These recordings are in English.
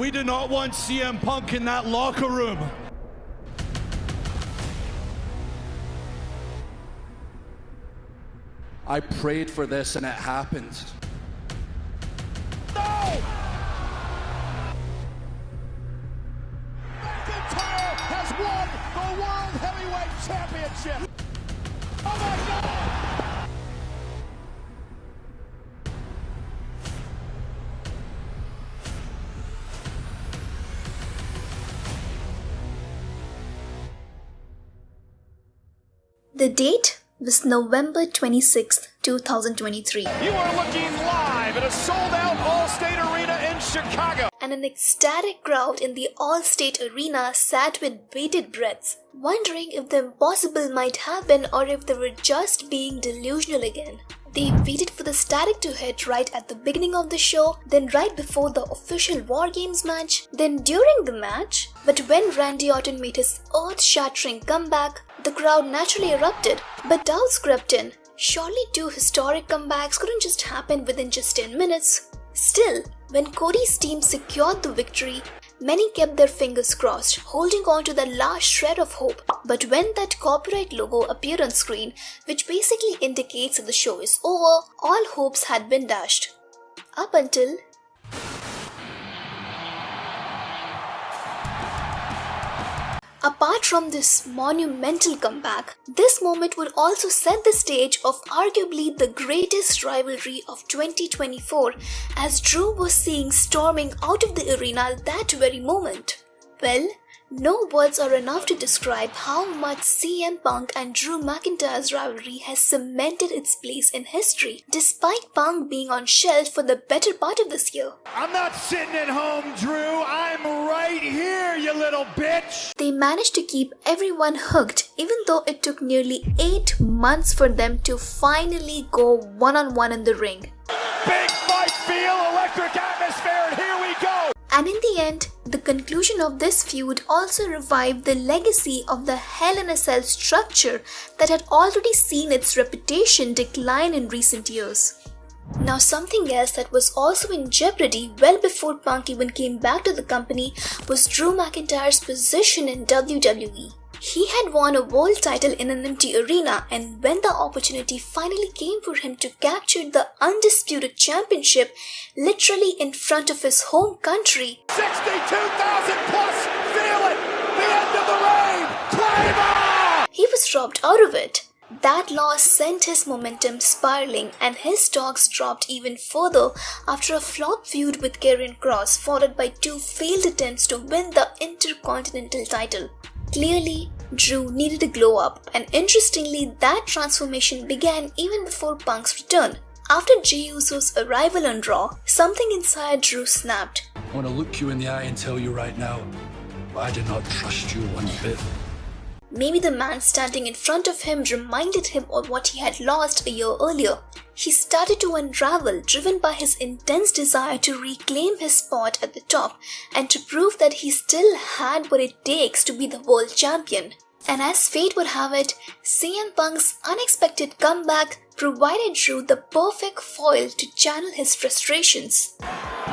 We do not want CM Punk in that locker room. I prayed for this and it happened. No! McIntyre has won the World Heavyweight Championship! Oh my God! The date was November 26, 2023. You are looking live at a sold-out All-State Arena in Chicago. And an ecstatic crowd in the All-State Arena sat with bated breaths, wondering if the impossible might happen or if they were just being delusional again. They waited for the static to hit right at the beginning of the show, then right before the official War Games match, then during the match. But when Randy Orton made his earth-shattering comeback, the crowd naturally erupted, but doubts crept in. Surely two historic comebacks couldn't just happen within just 10 minutes. Still, when Cody's team secured the victory, many kept their fingers crossed, holding on to the last shred of hope. But when that copyright logo appeared on screen, which basically indicates that the show is over, all hopes had been dashed. Up until... Apart from this monumental comeback, this moment would also set the stage of arguably the greatest rivalry of 2024, as Drew was seen storming out of the arena that very moment. Well, no words are enough to describe how much CM Punk and Drew McIntyre's rivalry has cemented its place in history, despite Punk being on shelf for the better part of this year. I'm not sitting at home, Drew. I'm right here, you little bitch. They managed to keep everyone hooked, even though it took nearly 8 months for them to finally go one-on-one in the ring. Big fight feel, electric atmosphere, and here we go. And in the end, the conclusion of this feud also revived the legacy of the Hell in a Cell structure that had already seen its reputation decline in recent years. Now, something else that was also in jeopardy well before Punk even came back to the company was Drew McIntyre's position in WWE. He had won a world title in an empty arena, and when the opportunity finally came for him to capture the undisputed championship literally in front of his home country, 62,000 plus, feel it, the end of the reign, claim on! He was robbed out of it. That loss sent his momentum spiraling, and his stocks dropped even further after a flop feud with Karrion Kross, followed by 2 failed attempts to win the Intercontinental title. Clearly, Drew needed a glow up, and interestingly, that transformation began even before Punk's return. After Jey Uso's arrival on Raw, something inside Drew snapped. I want to look you in the eye and tell you right now, I do not trust you one bit. Maybe the man standing in front of him reminded him of what he had lost a year earlier. He started to unravel, driven by his intense desire to reclaim his spot at the top and to prove that he still had what it takes to be the world champion. And as fate would have it, CM Punk's unexpected comeback provided Drew the perfect foil to channel his frustrations.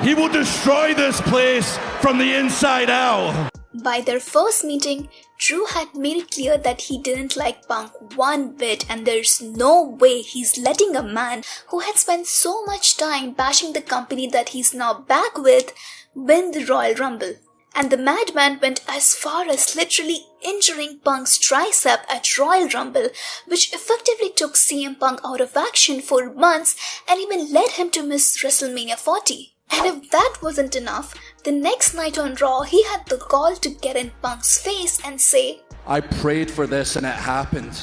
He will destroy this place from the inside out. By their first meeting, Drew had made it clear that he didn't like Punk one bit, and there's no way he's letting a man who had spent so much time bashing the company that he's now back with win the Royal Rumble. And the madman went as far as literally injuring Punk's tricep at Royal Rumble, which effectively took CM Punk out of action for months and even led him to miss WrestleMania 40. And if that wasn't enough, the next night on Raw, he had the gall to get in Punk's face and say, I prayed for this and it happened.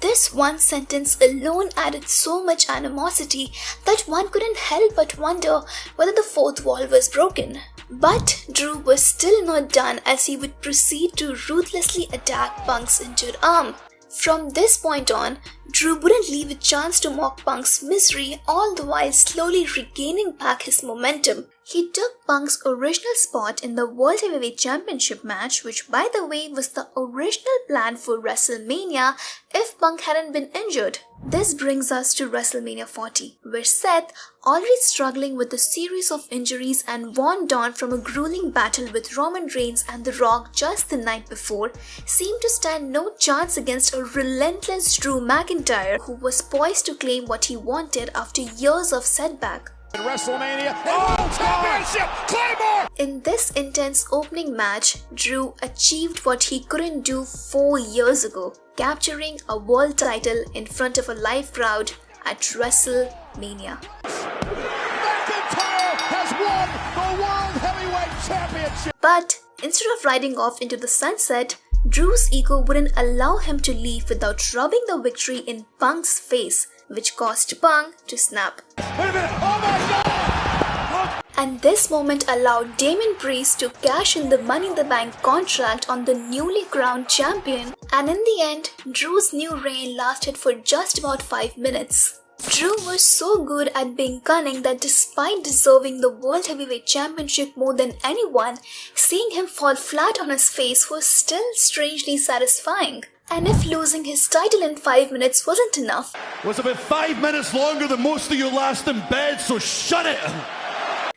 This one sentence alone added so much animosity that one couldn't help but wonder whether the fourth wall was broken. But Drew was still not done, as he would proceed to ruthlessly attack Punk's injured arm. From this point on, Drew wouldn't leave a chance to mock Punk's misery, all the while slowly regaining back his momentum. He took Punk's original spot in the World Heavyweight Championship match, which by the way was the original plan for WrestleMania if Punk hadn't been injured. This brings us to WrestleMania 40, where Seth, already struggling with a series of injuries and worn down from a grueling battle with Roman Reigns and The Rock just the night before, seemed to stand no chance against a relentless Drew McIntyre who was poised to claim what he wanted after years of setback. WrestleMania. Oh, championship! Claymore! In this intense opening match, Drew achieved what he couldn't do 4 years ago, capturing a world title in front of a live crowd at WrestleMania. McIntyre has won the World Heavyweight Championship! But instead of riding off into the sunset, Drew's ego wouldn't allow him to leave without rubbing the victory in Punk's face, which caused Punk to snap. Wait a minute! Oh my God! And this moment allowed Damien Priest to cash in the Money in the Bank contract on the newly crowned champion, and in the end, Drew's new reign lasted for just about 5 minutes. Drew was so good at being cunning that despite deserving the World Heavyweight Championship more than anyone, seeing him fall flat on his face was still strangely satisfying. And if losing his title in 5 minutes wasn't enough, was about 5 minutes longer than most of you last in bed, so shut it!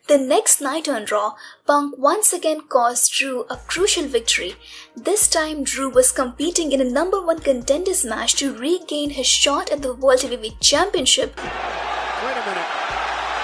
the next night on Raw, Punk once again caused Drew a crucial victory. This time, Drew was competing in a #1 contenders match to regain his shot at the World Heavyweight Championship. Wait a minute.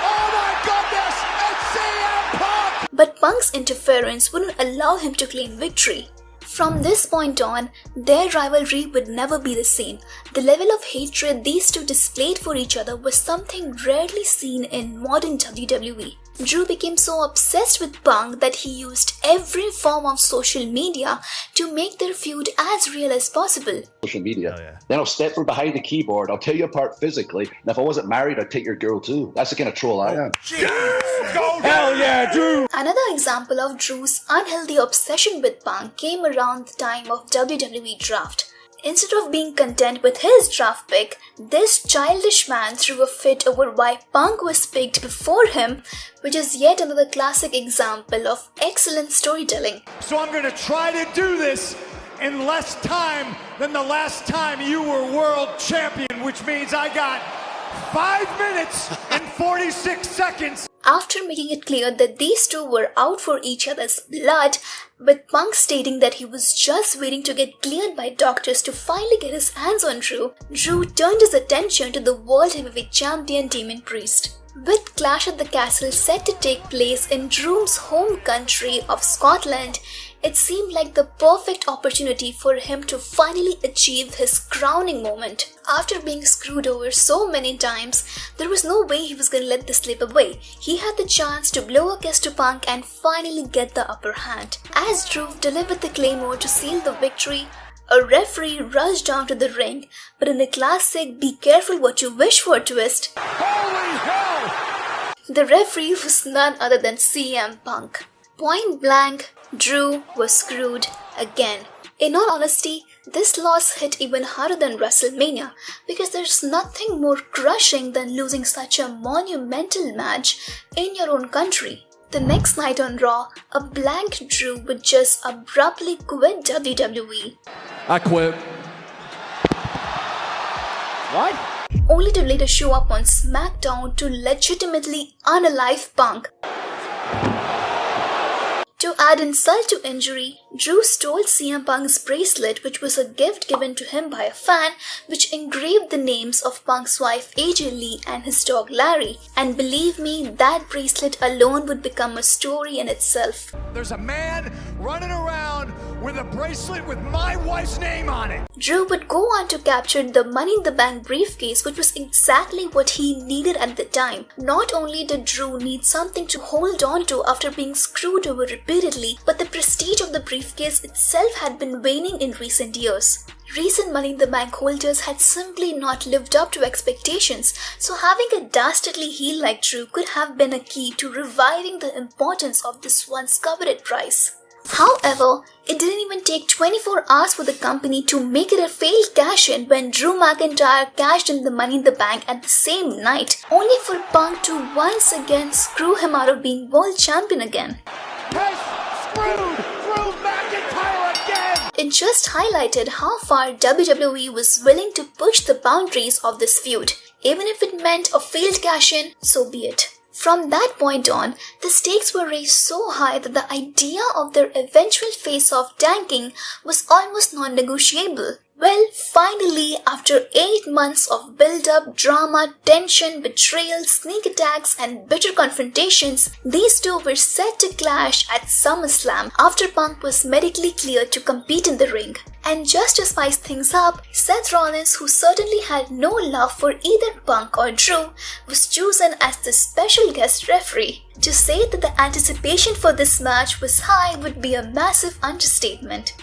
Oh my goodness! It's CM Punk! But Punk's interference wouldn't allow him to claim victory. From this point on, their rivalry would never be the same. The level of hatred these two displayed for each other was something rarely seen in modern WWE. Drew became so obsessed with Punk that he used every form of social media to make their feud as real as possible. Social media. Oh, yeah. Then I'll step from behind the keyboard, I'll tear you apart physically, and if I wasn't married, I'd take your girl too. That's the kind of troll I am. Hell yeah, Drew! Another example of Drew's unhealthy obsession with Punk came around the time of WWE Draft. Instead of being content with his draft pick, this childish man threw a fit over why Punk was picked before him, which is yet another classic example of excellent storytelling. So I'm gonna try to do this in less time than the last time you were world champion, which means I got 5 minutes and 46 seconds. After making it clear that these two were out for each other's blood, with Punk stating that he was just waiting to get cleared by doctors to finally get his hands on Drew, Drew turned his attention to the World Heavyweight Champion Damien Priest. With Clash at the Castle set to take place in Drew's home country of Scotland, it seemed like the perfect opportunity for him to finally achieve his crowning moment. After being screwed over so many times, there was no way he was going to let this slip away. He had the chance to blow a kiss to Punk and finally get the upper hand. As Drew delivered the Claymore to seal the victory, a referee rushed down to the ring, but in a classic "be careful what you wish for" twist, Holy hell! the referee was none other than CM Punk. Point blank, Drew was screwed again. In all honesty, this loss hit even harder than WrestleMania because there's nothing more crushing than losing such a monumental match in your own country. The next night on Raw, a blank Drew would just abruptly quit WWE. I quit. What? Only to later show up on SmackDown to legitimately unalive Punk. To add insult to injury, Drew stole CM Punk's bracelet, which was a gift given to him by a fan, which engraved the names of Punk's wife AJ Lee and his dog Larry. And believe me, that bracelet alone would become a story in itself. There's a man running around with a bracelet with my wife's name on it. Drew would go on to capture the Money in the Bank briefcase, which was exactly what he needed at the time. Not only did Drew need something to hold on to after being screwed over repeatedly, but the prestige of the briefcase itself had been waning in recent years. Recent Money in the Bank holders had simply not lived up to expectations, so having a dastardly heel like Drew could have been a key to reviving the importance of this once coveted prize. However, it didn't even take 24 hours for the company to make it a failed cash-in when Drew McIntyre cashed in the Money in the Bank at the same night, only for Punk to once again screw him out of being world champion again. Has screwed Drew McIntyre again! It just highlighted how far WWE was willing to push the boundaries of this feud. Even if it meant a failed cash-in, so be it. From that point on, the stakes were raised so high that the idea of their eventual face-off tanking was almost non-negotiable. Well, finally, after 8 months of build-up, drama, tension, betrayal, sneak attacks, and bitter confrontations, these two were set to clash at SummerSlam after Punk was medically cleared to compete in the ring. And just to spice things up, Seth Rollins, who certainly had no love for either Punk or Drew, was chosen as the special guest referee. To say that the anticipation for this match was high would be a massive understatement.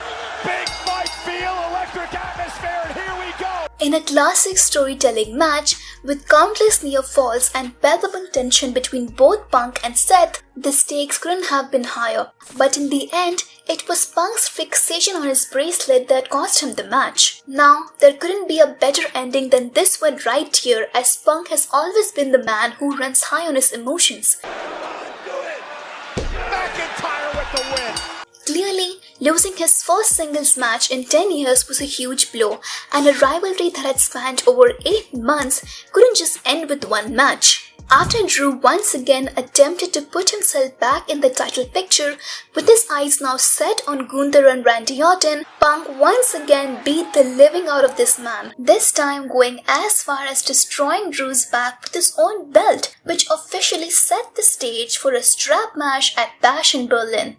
Big fight feel, electric atmosphere, and here we go! In a classic storytelling match, with countless near falls and palpable tension between both Punk and Seth, the stakes couldn't have been higher. But in the end, it was Punk's fixation on his bracelet that cost him the match. Now, there couldn't be a better ending than this one right here, as Punk has always been the man who runs high on his emotions. McIntyre with the win! Clearly, losing his first singles match in 10 years was a huge blow, and a rivalry that had spanned over 8 months couldn't just end with one match. After Drew once again attempted to put himself back in the title picture, with his eyes now set on Gunther and Randy Orton, Punk once again beat the living out of this man, this time going as far as destroying Drew's back with his own belt, which officially set the stage for a strap match at Bash in Berlin.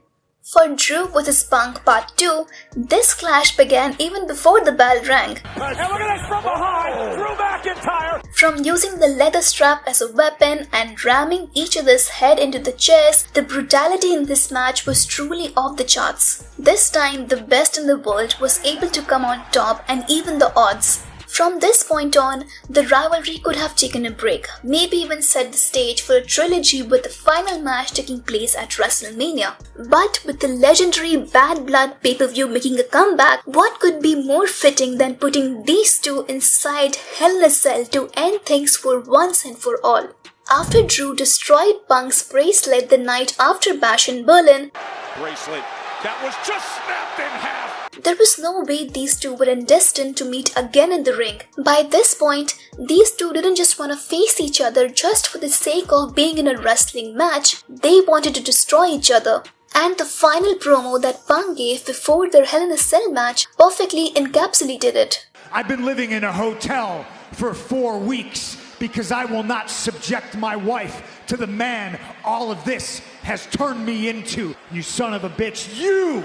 For Drew vs Punk Part 2, this clash began even before the bell rang. And look at this from behind! Drew McIntyre! From using the leather strap as a weapon and ramming each other's head into the chairs, the brutality in this match was truly off the charts. This time, the best in the world was able to come on top and even the odds. From this point on, the rivalry could have taken a break, maybe even set the stage for a trilogy with the final match taking place at WrestleMania. But with the legendary Bad Blood pay-per-view making a comeback, what could be more fitting than putting these two inside Hell in a Cell to end things for once and for all? After Drew destroyed Punk's bracelet the night after Bash in Berlin, Bracelet that was just snapped in half! there was no way these two were destined to meet again in the ring. By this point, these two didn't just want to face each other just for the sake of being in a wrestling match, they wanted to destroy each other. And the final promo that Punk gave before their Hell in a Cell match perfectly encapsulated it. I've been living in a hotel for 4 weeks because I will not subject my wife to the man all of this has turned me into. You son of a bitch, you!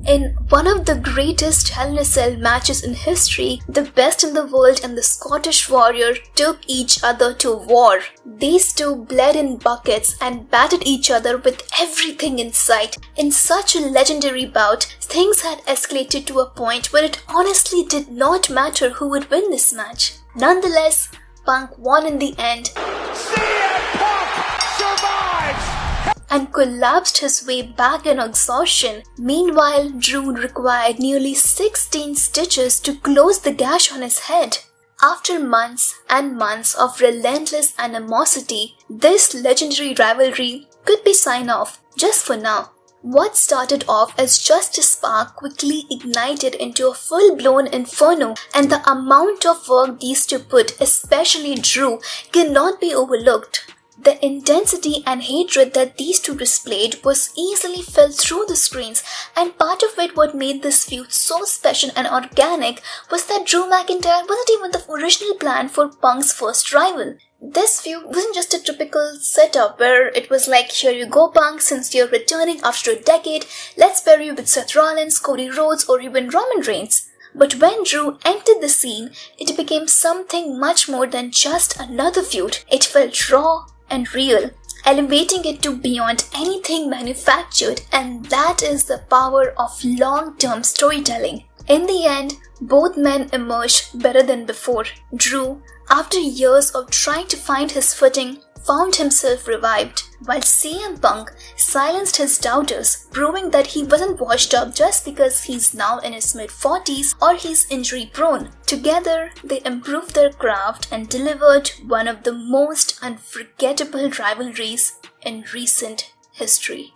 In one of the greatest Hell in a Cell matches in history, the best in the world and the Scottish Warrior took each other to war. These two bled in buckets and battered each other with everything in sight. In such a legendary bout, things had escalated to a point where it honestly did not matter who would win this match. Nonetheless, Punk won in the end. CM Punk survives! And collapsed his way back in exhaustion. Meanwhile, Drew required nearly 16 stitches to close the gash on his head. After months and months of relentless animosity, this legendary rivalry could be signed off, just for now. What started off as just a spark quickly ignited into a full-blown inferno, and the amount of work these two put, especially Drew, cannot be overlooked. The intensity and hatred that these two displayed was easily felt through the screens, and part of it what made this feud so special and organic was that Drew McIntyre wasn't even the original plan for Punk's first rival. This feud wasn't just a typical setup where it was like, here you go Punk, since you're returning after a decade, let's pair you with Seth Rollins, Cody Rhodes, or even Roman Reigns. But when Drew entered the scene, it became something much more than just another feud. It felt raw and real, elevating it to beyond anything manufactured, and that is the power of long-term storytelling. In the end, both men emerged better than before. Drew, after years of trying to find his footing, found himself revived, while CM Punk silenced his doubters, proving that he wasn't washed up just because he's now in his mid-40s or he's injury-prone. Together, they improved their craft and delivered one of the most unforgettable rivalries in recent history.